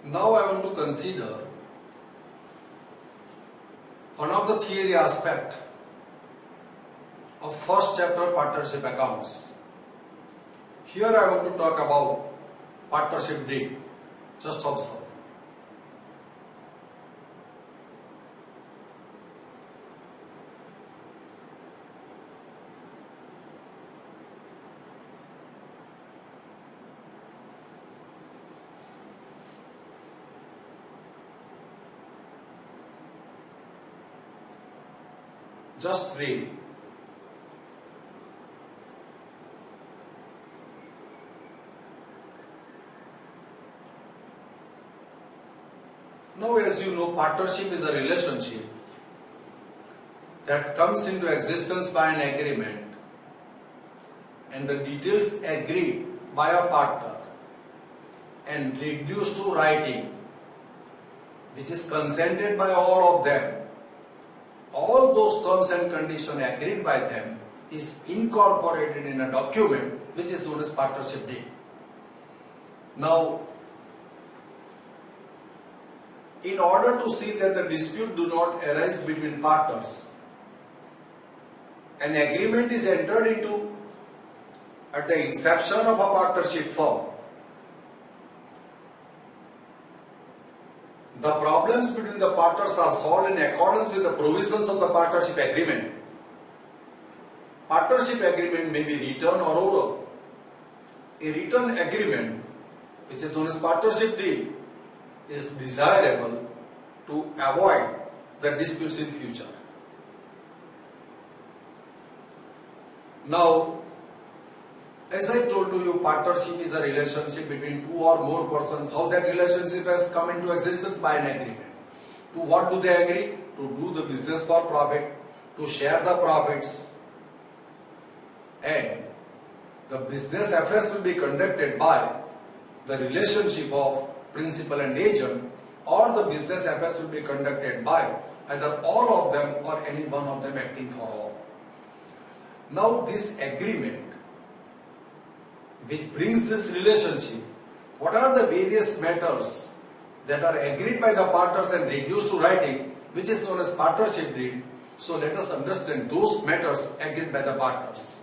Now I want to consider one of the theory aspect of first chapter partnership accounts. Here I want to talk about partnership deed. Just observe. Just read. Now, as you know, partnership is a relationship that comes into existence by an agreement, and the details agreed by a partner and reduced to writing, which is consented by all of them. All those terms and conditions agreed by them is incorporated in a document which is known as partnership deed. Now, in order to see that the dispute do not arise between partners, an agreement is entered into at the inception of a partnership firm. The problems between the partners are solved in accordance with the provisions of the partnership agreement. Partnership agreement may be written or oral. A written agreement, which is known as partnership deed, is desirable to avoid the disputes in future. Now, as I told to you, partnership is a relationship between two or more persons. How that relationship has come into existence? By an agreement. To what do they agree? To do the business for profit, to share the profits, and the business affairs will be conducted by the relationship of principal and agent, or the business affairs will be conducted by either all of them or any one of them acting for all. Now, this agreement which brings this relationship, what are the various matters that are agreed by the partners and reduced to writing, which is known as partnership deed. So let us understand those matters agreed by the partners.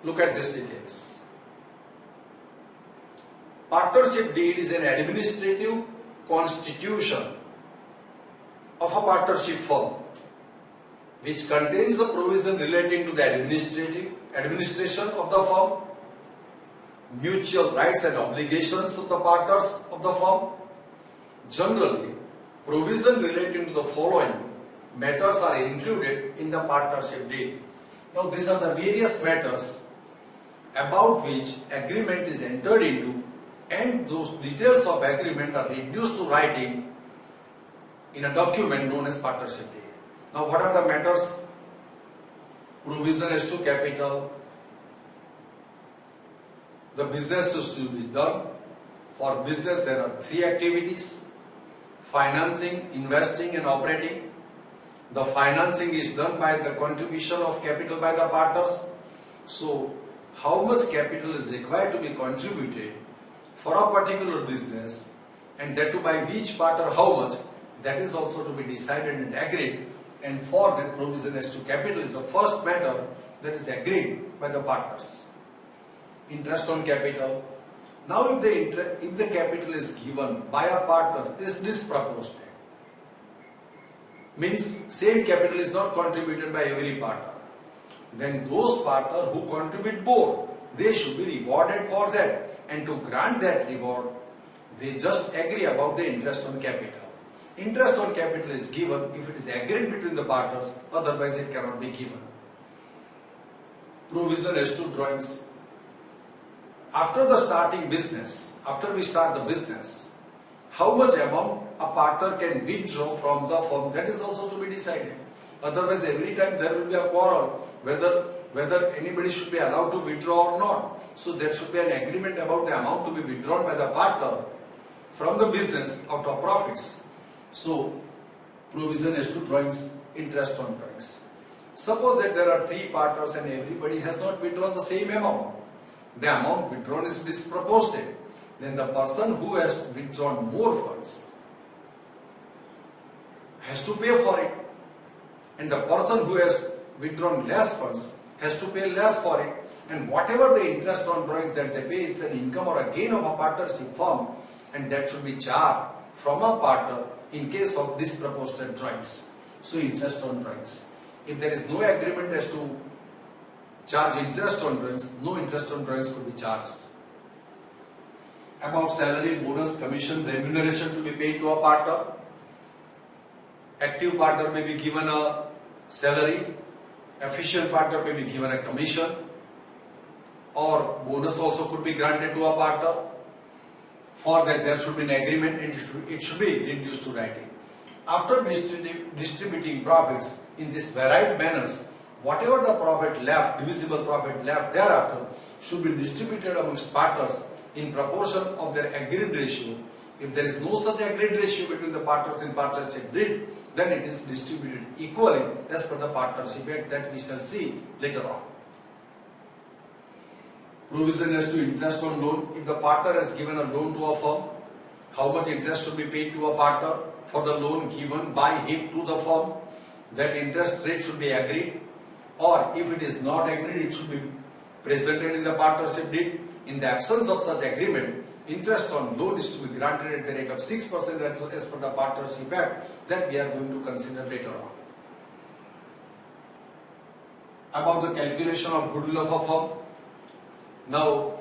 Look at these details. Partnership deed is an administrative constitution of a partnership firm which contains a provision relating to the administration of the firm, mutual rights and obligations of the partners of the firm. Generally, provision relating to the following matters are included in the partnership deed. Now, these are the various matters about which agreement is entered into, and those details of agreement are reduced to writing in a document known as partnership deed. Now, what are the matters? Provision as to capital. The business is to be done. For business, there are three activities: financing, investing, and operating. The financing is done by the contribution of capital by the partners. So, how much capital is required to be contributed for a particular business, and that too by which partner how much, that is also to be decided and agreed, and for that provision as to capital is the first matter that is agreed by the partners. Interest on capital. Now, if the capital is given by a partner is disproportionate, means same capital is not contributed by every partner, then those partners who contribute more, they should be rewarded for that. And to grant that reward, they just agree about the interest on capital. Interest on capital is given if it is agreed between the partners, otherwise it cannot be given. Provision as to drawings. After the starting business, after we start the business, how much amount a partner can withdraw from the firm, that is also to be decided. Otherwise, every time there will be a quarrel whether anybody should be allowed to withdraw or not. So there should be an agreement about the amount to be withdrawn by the partner from the business out of profits. So provision as to drawings, interest on drawings. Suppose that there are three partners and everybody has not withdrawn the same amount. The amount withdrawn is disproportionate. Then the person who has withdrawn more funds has to pay for it. And the person who has withdrawn less funds has to pay less for it. And whatever the interest on drawings that they pay, it's an income or a gain of a partnership firm, and that should be charged from a partner in case of disproportionate drawings. So interest on drawings. If there is no agreement as to charge interest on drawings, no interest on drawings could be charged. About salary, bonus, commission, remuneration to be paid to a partner. Active partner may be given a salary, efficient partner may be given a commission, or bonus also could be granted to a partner. For that there should be an agreement and it should be reduced to writing. After distributing profits in this varied manners, whatever the profit left, divisible profit left thereafter, should be distributed amongst partners in proportion of their agreed ratio. If there is no such agreed ratio between the partners in partnership deed, then it is distributed equally as per the partnership act that we shall see later on. Provision as to interest on loan. If the partner has given a loan to a firm, how much interest should be paid to a partner for the loan given by him to the firm? That interest rate should be agreed, or if it is not agreed, it should be presented in the partnership deed. In the absence of such agreement, interest on loan is to be granted at the rate of 6% as per the partnership act that we are going to consider later on. About the calculation of goodwill of a firm. Now,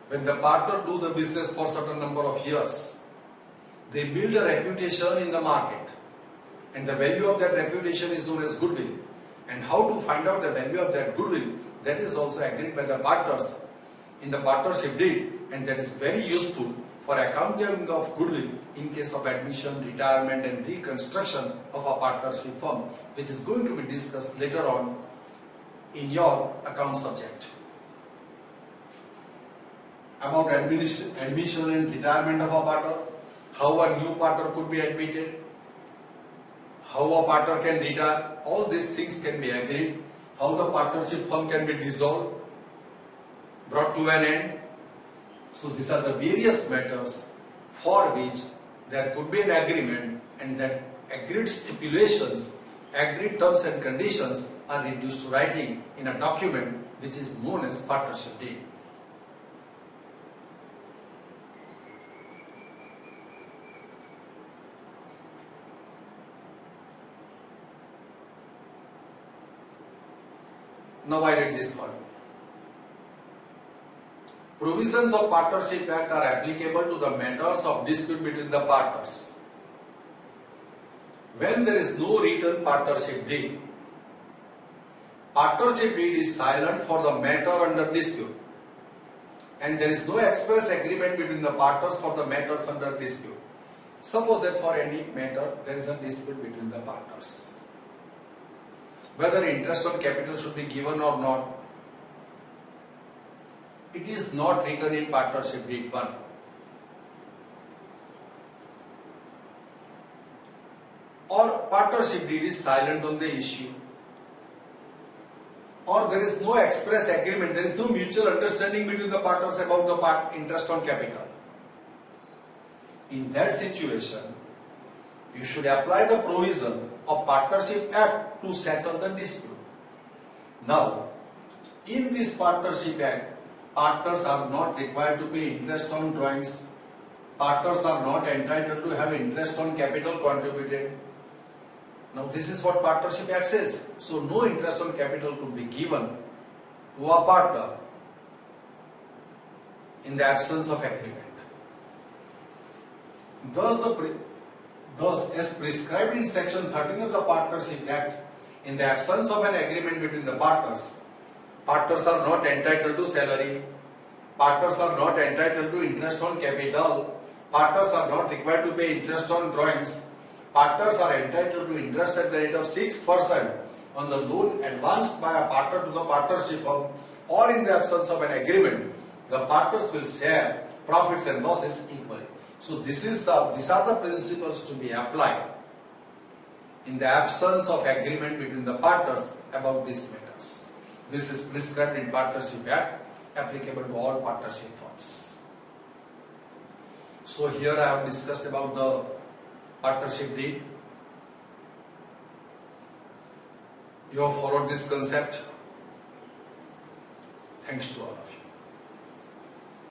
when the partner do the business for certain number of years, they build a reputation in the market, and the value of that reputation is known as goodwill. And how to find out the value of that goodwill, that is also agreed by the partners in the partnership deed, and that is very useful for accounting of goodwill in case of admission, retirement and reconstruction of a partnership firm, which is going to be discussed later on in your account subject. About admission and retirement of a partner, how a new partner could be admitted, how a partner can retire, all these things can be agreed, how the partnership firm can be dissolved, brought to an end. So these are the various matters for which there could be an agreement, and that agreed stipulations, agreed terms and conditions are reduced to writing in a document which is known as partnership deed. Now I read this part. Provisions of Partnership Act are applicable to the matters of dispute between the partners. When there is no written partnership deed, partnership deed is silent for the matter under dispute, and there is no express agreement between the partners for the matters under dispute. Suppose that for any matter there is a dispute between the partners, whether interest on capital should be given or not, it is not written in partnership deed 1. Or partnership deed is silent on the issue, or there is no express agreement, there is no mutual understanding between the partners about the interest on capital. In that situation, you should apply the provision of Partnership Act to settle the dispute. Now, in this Partnership Act, partners are not required to pay interest on drawings. Partners are not entitled to have interest on capital contributed. Now, this is what Partnership Act says. So, no interest on capital could be given to a partner in the absence of agreement. Thus, as prescribed in Section 13 of the Partnership Act, in the absence of an agreement between the partners, partners are not entitled to salary, partners are not entitled to interest on capital, partners are not required to pay interest on drawings, partners are entitled to interest at the rate of 6% on the loan advanced by a partner to the partnership firm, or in the absence of an agreement, the partners will share profits and losses equally. So these are the principles to be applied in the absence of agreement between the partners about these matters. This is prescribed in Partnership Act, applicable to all partnership firms. So here I have discussed about the partnership deed. You have followed this concept. Thanks to all of you.